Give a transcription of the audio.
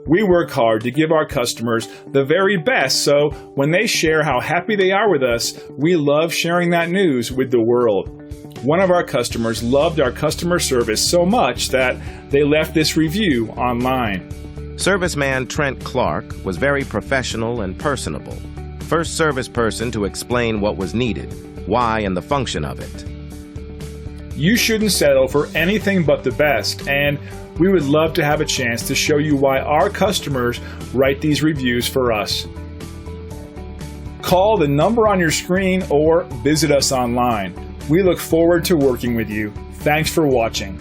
We work hard to give our customers the very best, so when they share how happy they are with us, we love sharing that news with the world. One of our customers loved our customer service so much that they left this review online. Serviceman Trent Clark was very professional and personable. First service person to explain what was needed, why, and the function of it. You shouldn't settle for anything but the best, and we would love to have a chance to show you why our customers write these reviews for us. Call the number on your screen or visit us online. We look forward to working with you. Thanks for watching.